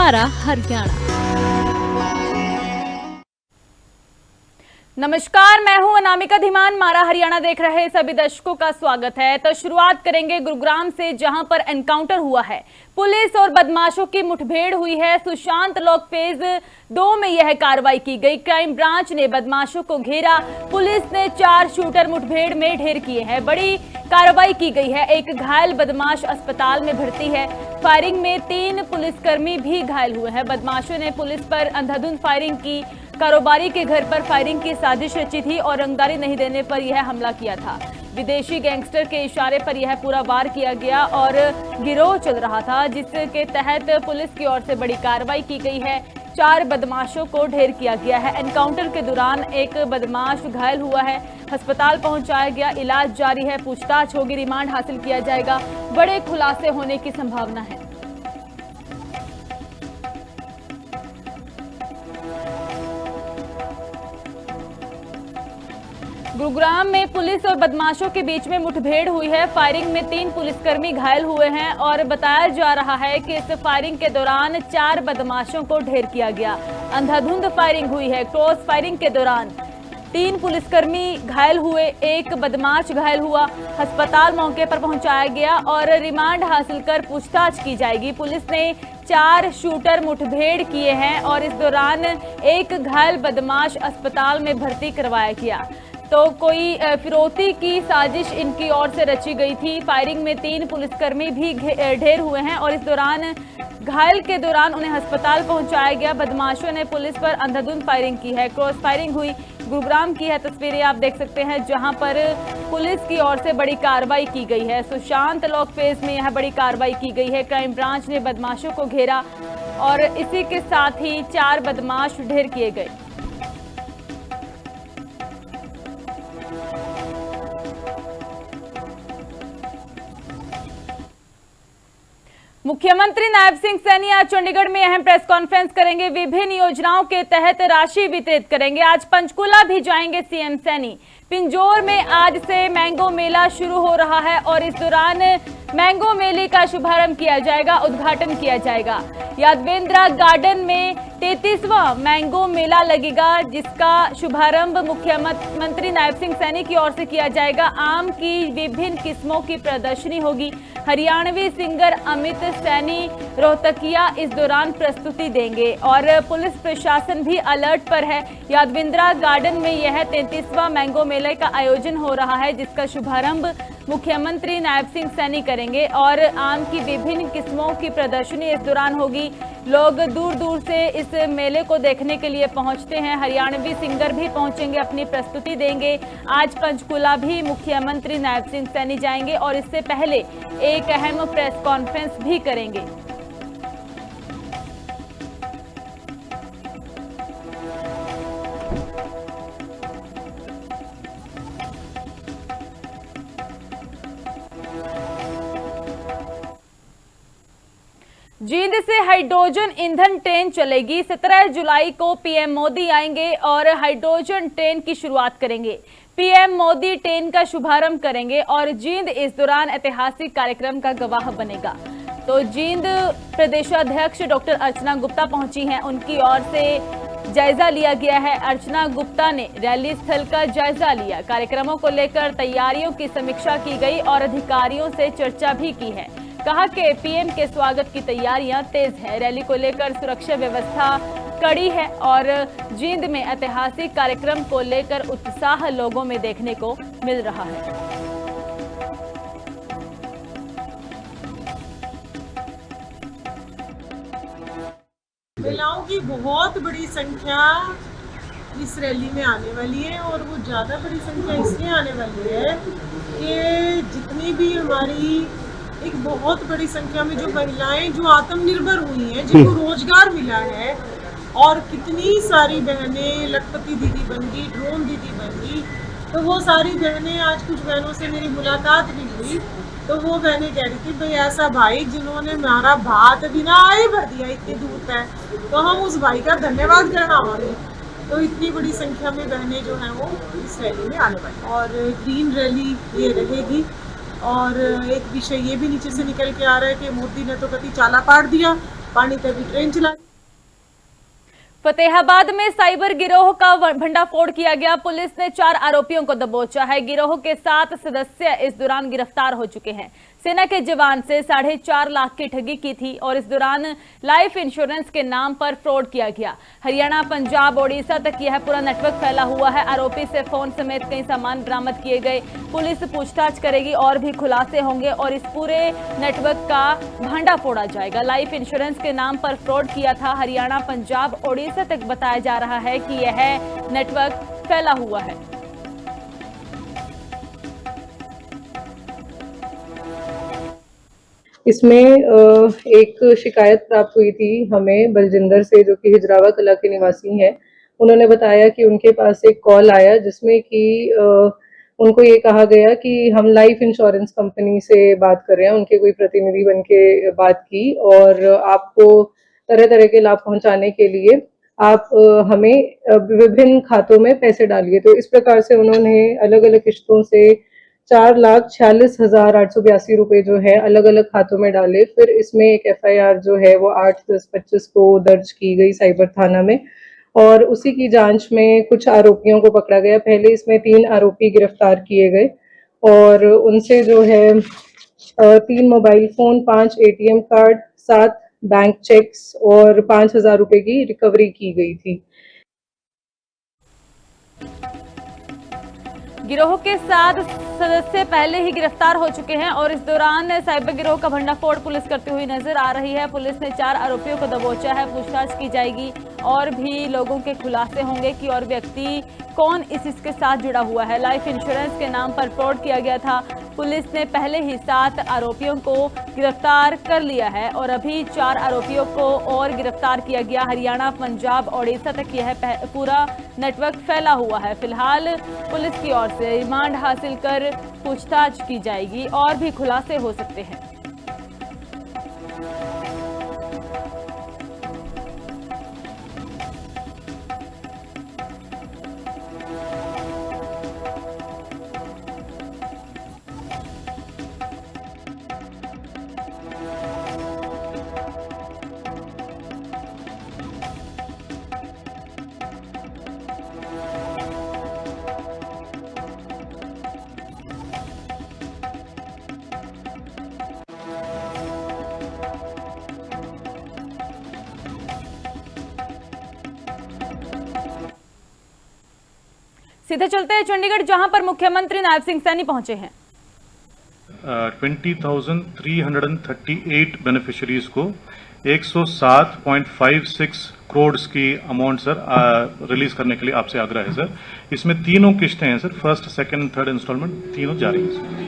मारा हरियाणा। नमस्कार, मैं हूं अनामिका धीमान। मारा हरियाणा देख रहे सभी दर्शकों का स्वागत है। तो शुरुआत करेंगे गुरुग्राम से, जहां पर एनकाउंटर हुआ है। पुलिस और बदमाशों की मुठभेड़ हुई है। सुशांत लॉक फेज 2 में यह कार्रवाई की गई। क्राइम ब्रांच ने बदमाशों को घेरा। पुलिस ने 4 शूटर मुठभेड़ में ढेर किए हैं। बड़ी कार्रवाई की गई है। एक घायल बदमाश अस्पताल में भर्ती है। फायरिंग में 3 पुलिसकर्मी भी घायल हुए हैं। बदमाशों ने पुलिस पर अंधाधुंध फायरिंग की। कारोबारी के घर पर फायरिंग की साजिश रची थी और रंगदारी नहीं देने पर यह हमला किया था। विदेशी गैंगस्टर के इशारे पर यह पूरा वार किया गया और गिरोह चल रहा था, जिसके तहत पुलिस की ओर से बड़ी कार्रवाई की गई है। 4 बदमाशों को ढेर किया गया है। एनकाउंटर के दौरान एक बदमाश घायल हुआ है, अस्पताल पहुंचाया गया, इलाज जारी है, पूछताछ होगी, रिमांड हासिल किया जाएगा। बड़े खुलासे होने की संभावना है। गुरुग्राम में पुलिस और बदमाशों के बीच में मुठभेड़ हुई है। फायरिंग में 3 पुलिसकर्मी घायल हुए हैं और बताया जा रहा है कि इस फायरिंग के दौरान 4 बदमाशों को ढेर किया गया। अंधाधुंध फायरिंग हुई है। क्रॉस फायरिंग के दौरान 3 पुलिसकर्मी घायल हुए, एक बदमाश घायल हुआ। अस्पताल मौके पर पहुंचाया गया और रिमांड हासिल कर पूछताछ की जाएगी। पुलिस ने 4 शूटर मुठभेड़ किए हैं और इस दौरान एक घायल बदमाश अस्पताल में भर्ती करवाया गया। तो कोई फिरौती की साजिश इनकी ओर से रची गई थी। फायरिंग में 3 पुलिसकर्मी भी ढेर हुए हैं और इस दौरान घायल के दौरान उन्हें अस्पताल पहुंचाया गया। बदमाशों ने पुलिस पर अंधाधुंध फायरिंग की है। क्रॉस फायरिंग हुई। गुरुग्राम की है तस्वीरें आप देख सकते हैं, जहां पर पुलिस की ओर से बड़ी कार्रवाई की गई है। सुशांत लॉक फेज में यह बड़ी कार्रवाई की गई है। क्राइम ब्रांच ने बदमाशों को घेरा और इसी के साथ ही 4 बदमाश ढेर किए गए। मुख्यमंत्री नायब सिंह सैनी आज चंडीगढ़ में अहम प्रेस कॉन्फ्रेंस करेंगे। विभिन्न योजनाओं के तहत राशि वितरित करेंगे। आज पंचकुला भी जाएंगे सीएम सैनी। पिंजौर में आज से मैंगो मेला शुरू हो रहा है और इस दौरान मैंगो मेले का शुभारंभ किया जाएगा, उद्घाटन किया जाएगा। यादवेंद्रा गार्डन में 33वां मैंगो मेला लगेगा, जिसका शुभारंभ मुख्यमंत्री नायब सिंह सैनी की ओर से किया जाएगा। आम की विभिन्न किस्मों की प्रदर्शनी होगी। हरियाणवी सिंगर अमित सैनी रोहतकिया इस दौरान प्रस्तुति देंगे और पुलिस प्रशासन भी अलर्ट पर है। यादवेंद्रा गार्डन में यह 33वां मैंगो मेले का आयोजन हो रहा है, जिसका शुभारंभ मुख्यमंत्री नायब सिंह सैनी करेंगे और आम की विभिन्न किस्मों की प्रदर्शनी इस दौरान होगी। लोग दूर दूर से इस मेले को देखने के लिए पहुंचते हैं। हरियाणवी सिंगर भी पहुंचेंगे, अपनी प्रस्तुति देंगे। आज पंचकुला भी मुख्यमंत्री नायब सिंह सैनी जाएंगे और इससे पहले एक अहम प्रेस कॉन्फ्रेंस भी करेंगे। जींद से हाइड्रोजन ईंधन ट्रेन चलेगी। 17 जुलाई को पीएम मोदी आएंगे और हाइड्रोजन ट्रेन की शुरुआत करेंगे। पीएम मोदी ट्रेन का शुभारंभ करेंगे और जींद इस दौरान ऐतिहासिक कार्यक्रम का गवाह बनेगा। तो जींद प्रदेशाध्यक्ष डॉक्टर अर्चना गुप्ता पहुंची हैं, उनकी ओर से जायजा लिया गया है। अर्चना गुप्ता ने रैली स्थल का जायजा लिया। कार्यक्रमों को लेकर तैयारियों की समीक्षा की गई और अधिकारियों से चर्चा भी की है। कहा कि पीएम के स्वागत की तैयारियां तेज है। रैली को लेकर सुरक्षा व्यवस्था कड़ी है और जींद में ऐतिहासिक कार्यक्रम को लेकर उत्साह लोगों में देखने को मिल रहा है। महिलाओं की बहुत बड़ी संख्या इस रैली में आने वाली है और वो ज़्यादा बड़ी संख्या इसलिए आने वाली है कि जितनी भी हमारी एक बहुत बड़ी संख्या में जो महिलाएं जो आत्मनिर्भर हुई हैं, जिनको रोजगार मिला है, और कितनी सारी बहनें लखपति दीदी बन गई, ड्रोन दीदी बन गई। तो वो सारी बहनें, आज कुछ बहनों से मेरी मुलाकात भी हुई, तो वो बहनें कह रही थी भाई ऐसा भाई जिन्होंने हमारा भात बिना आए भर दिया इतनी दूर तक, तो हम उस भाई का धन्यवाद करना वाले। तो इतनी बड़ी संख्या में बहनें जो हैं वो इस रैली में आने वाली और ग्रीन रैली ये रहेगी। और एक विषय ये भी नीचे से निकल के आ रहा है कि मोदी ने तो कति चाला पाड़ दिया, पानी पे भी ट्रेन चला। फतेहाबाद में साइबर गिरोह का भंडाफोड़ किया गया। पुलिस ने 4 आरोपियों को दबोचा है। गिरोह के 7 सदस्य इस दौरान गिरफ्तार हो चुके हैं। सेना के जवान से 4.5 लाख की ठगी की थी और इस दौरान लाइफ इंश्योरेंस के नाम पर फ्रॉड किया गया। हरियाणा, पंजाब, ओडिशा तक यह पूरा नेटवर्क फैला हुआ है। आरोपी से फोन समेत कई सामान बरामद किए गए। पुलिस पूछताछ करेगी और भी खुलासे होंगे और इस पूरे नेटवर्क का भांडा फोड़ा जाएगा। लाइफ इंश्योरेंस के नाम पर फ्रॉड किया था। हरियाणा, पंजाब, ओडिशा तक बताया जा रहा है कि यह नेटवर्क फैला हुआ है। इसमें एक शिकायत प्राप्त हुई थी हमें बलजिंदर से, जो कि हिजरावा कला के निवासी हैं। उन्होंने बताया कि उनके पास एक कॉल आया जिसमें कि उनको ये कहा गया कि हम लाइफ इंश्योरेंस कंपनी से बात कर रहे हैं। उनके कोई प्रतिनिधि बन के बात की और आपको तरह तरह के लाभ पहुंचाने के लिए आप हमें विभिन्न खातों में पैसे डालिए। तो इस प्रकार से उन्होंने अलग अलग किश्तों से 4,46,882 रुपए जो है अलग अलग खातों में डाले। फिर इसमें एक FIR जो है वो 8/10/25 को दर्ज की गई साइबर थाना में और उसी की जांच में कुछ आरोपियों को पकड़ा गया। पहले इसमें 3 आरोपी गिरफ्तार किए गए और उनसे जो है 3 mobile phone, 5 ATM card, 7 bank cheques और 5,000 रुपए की रिकवरी की गई थी। गिरोह के 7 सदस्य पहले ही गिरफ्तार हो चुके हैं और इस दौरान साइबर गिरोह का भंडाफोड़ पुलिस करती हुई नजर आ रही है। पुलिस ने 4 आरोपियों को दबोचा है। पूछताछ की जाएगी और भी लोगों के खुलासे होंगे कि और व्यक्ति कौन इसके साथ जुड़ा हुआ है। लाइफ इंश्योरेंस के नाम पर फ्रॉड किया गया था। पुलिस ने पहले ही 7 आरोपियों को गिरफ्तार कर लिया है और अभी 4 आरोपियों को और गिरफ्तार किया गया। हरियाणा, पंजाब, ओडिशा तक यह पूरा नेटवर्क फैला हुआ है। फिलहाल पुलिस की ओर से रिमांड हासिल कर पूछताछ की जाएगी और भी खुलासे हो सकते हैं। सीधे चलते हैं चंडीगढ़, जहां पर मुख्यमंत्री नायब सिंह सैनी पहुंचे हैं। 20,338 बेनिफिशरीज को 107.56 करोड़ की अमाउंट सर रिलीज करने के लिए आपसे आग्रह है सर। इसमें तीनों किस्तें हैं sir, first, second, third instalment तीनों जारी है सर।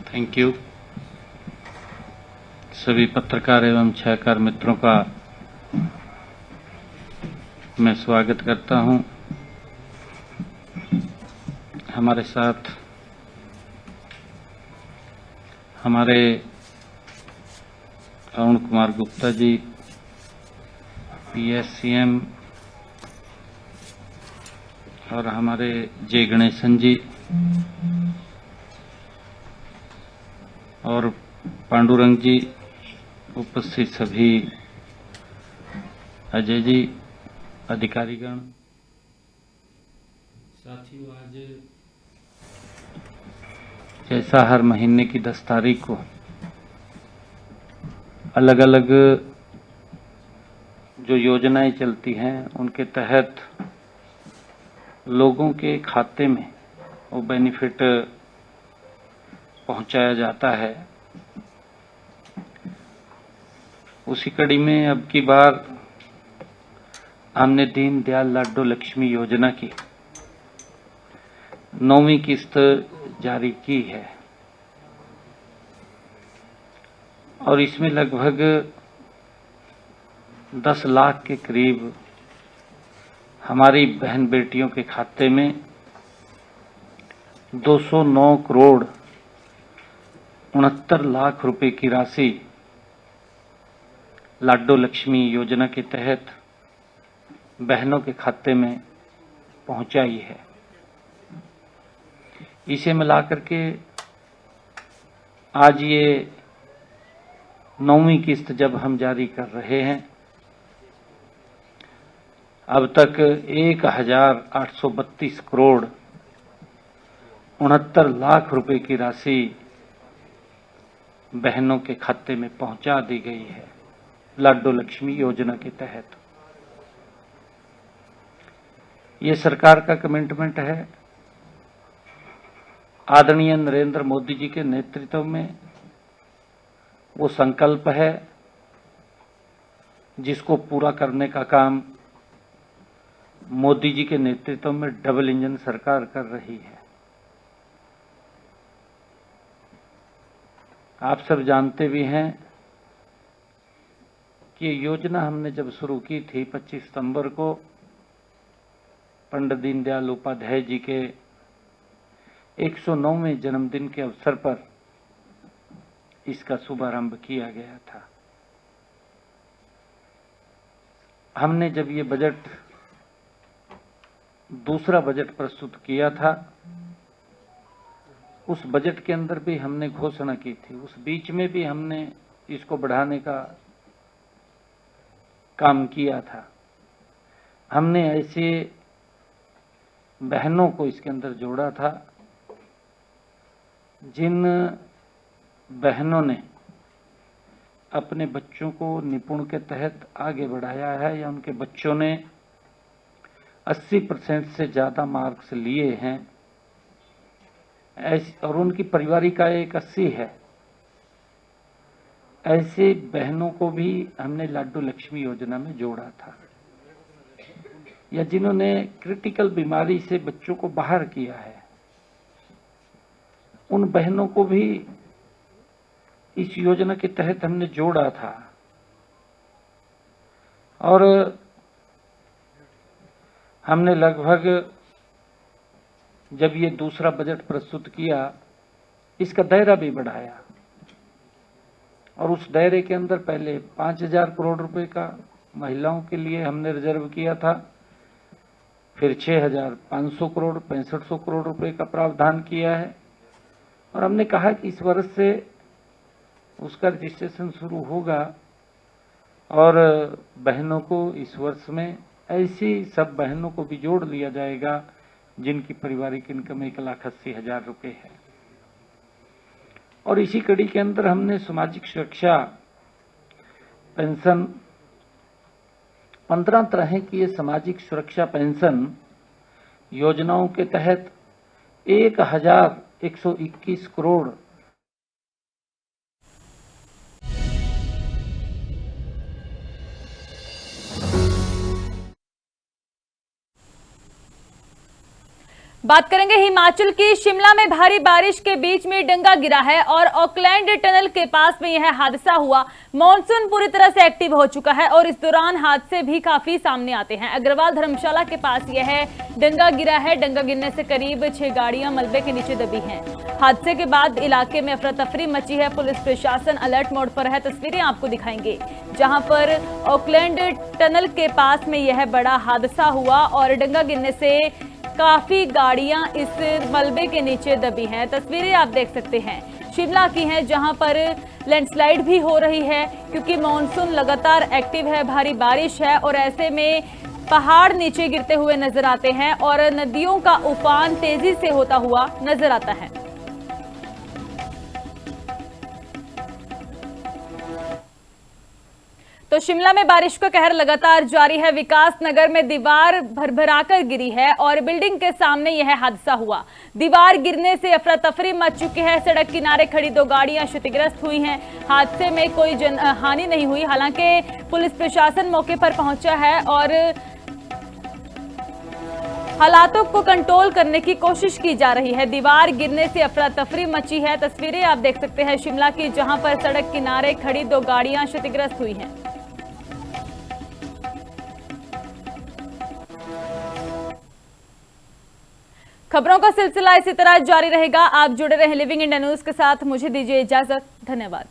Thank you. सभी पत्रकार एवं छायाकार मित्रों का मैं स्वागत करता हूं। हमारे साथ हमारे अरुण कुमार गुप्ता जी, PSCM, और हमारे जे गणेशन जी और पांडुरंग जी, उपस्थित सभी अजय जी, अधिकारीगण, साथियों, आज जैसा हर महीने की 10 तारीख को अलग अलग जो योजनाएं चलती हैं उनके तहत लोगों के खाते में वो बेनिफिट पहुंचाया जाता है। उसी कड़ी में अब की बार हमने दीनदयाल लाडो लक्ष्मी योजना की 9वीं किस्त जारी की है और इसमें लगभग 10 लाख के करीब हमारी बहन बेटियों के खाते में 209 करोड़ 69 लाख रुपए की राशि लाडो लक्ष्मी योजना के तहत बहनों के खाते में पहुंचाई है। इसे मिलाकर के आज ये 9वीं किस्त जब हम जारी कर रहे हैं, अब तक 1832 करोड़ 69 लाख रुपए की राशि बहनों के खाते में पहुंचा दी गई है लाडो लक्ष्मी योजना के तहत। ये सरकार का कमिटमेंट है। आदरणीय नरेंद्र मोदी जी के नेतृत्व में वो संकल्प है जिसको पूरा करने का काम मोदी जी के नेतृत्व में डबल इंजन सरकार कर रही है। आप सब जानते भी हैं कि ये योजना हमने जब शुरू की थी 25 सितंबर को पंडित दीनदयाल उपाध्याय जी के 109वें जन्मदिन के अवसर पर इसका शुभारंभ किया गया था। हमने जब ये बजट दूसरा बजट प्रस्तुत किया था, उस बजट के अंदर भी हमने घोषणा की थी। उस बीच में भी हमने इसको बढ़ाने का काम किया था। हमने ऐसे बहनों को इसके अंदर जोड़ा था जिन बहनों ने अपने बच्चों को निपुण के तहत आगे बढ़ाया है या उनके बच्चों ने 80% से ज़्यादा मार्क्स लिए हैं और उनकी पारिवारिक आय 81 है। ऐसे बहनों को भी हमने लाडो लक्ष्मी योजना में जोड़ा था, या जिन्होंने क्रिटिकल बीमारी से बच्चों को बाहर किया है, उन बहनों को भी इस योजना के तहत हमने जोड़ा था। और हमने लगभग जब ये दूसरा बजट प्रस्तुत किया, इसका दायरा भी बढ़ाया और उस दायरे के अंदर पहले 5000 करोड़ रुपए का महिलाओं के लिए हमने रिजर्व किया था, फिर 6500 करोड़ 6500 करोड़ रुपए का प्रावधान किया है। और हमने कहा कि इस वर्ष से उसका रजिस्ट्रेशन शुरू होगा और बहनों को इस वर्ष में ऐसी सब बहनों को भी जोड़ लिया जाएगा जिनकी पारिवारिक इनकम 1,80,000 रुपए है। और इसी कड़ी के अंदर हमने सामाजिक सुरक्षा पेंशन 15 तरह की ये सामाजिक सुरक्षा पेंशन योजनाओं के तहत 1,121 करोड़ बात करेंगे हिमाचल की। शिमला में भारी बारिश के बीच में डंगा गिरा है और ऑकलैंड टनल के पास में यह हादसा हुआ। मॉनसून पूरी तरह से एक्टिव हो चुका है और इस दौरान हादसे भी काफी सामने आते हैं। अग्रवाल धर्मशाला के पास यह डंगा गिरा है। डंगा गिरने से करीब 6 गाड़ियां मलबे के नीचे दबी हैं। हादसे के बाद इलाके में अफरा तफरी मची है। पुलिस प्रशासन अलर्ट मोड पर है। तस्वीरें आपको दिखाएंगे जहां पर ऑकलैंड टनल के पास में यह बड़ा हादसा हुआ और डंगा गिरने से काफी गाड़ियां इस मलबे के नीचे दबी हैं। तस्वीरें आप देख सकते हैं शिमला की हैं जहां पर लैंडस्लाइड भी हो रही है क्योंकि मॉनसून लगातार एक्टिव है, भारी बारिश है और ऐसे में पहाड़ नीचे गिरते हुए नजर आते हैं और नदियों का उफान तेजी से होता हुआ नजर आता है। तो शिमला में बारिश का कहर लगातार जारी है। विकास नगर में दीवार भरभराकर गिरी है और बिल्डिंग के सामने यह हादसा हुआ। दीवार गिरने से अफरा तफरी मच चुकी है। सड़क किनारे खड़ी 2 गाड़ियां क्षतिग्रस्त हुई हैं। हादसे में कोई हानि नहीं हुई। हालांकि पुलिस प्रशासन मौके पर पहुंचा है और हालातों को कंट्रोल करने की कोशिश की जा रही है। दीवार गिरने से अफरा तफरी मची है। तस्वीरें आप देख सकते हैं शिमला की जहां पर सड़क किनारे खड़ी 2 गाड़ियां क्षतिग्रस्त हुई हैं। खबरों का सिलसिला इसी तरह जारी रहेगा। आप जुड़े रहे लिविंग इंडिया न्यूज के साथ। मुझे दीजिए इजाजत। धन्यवाद।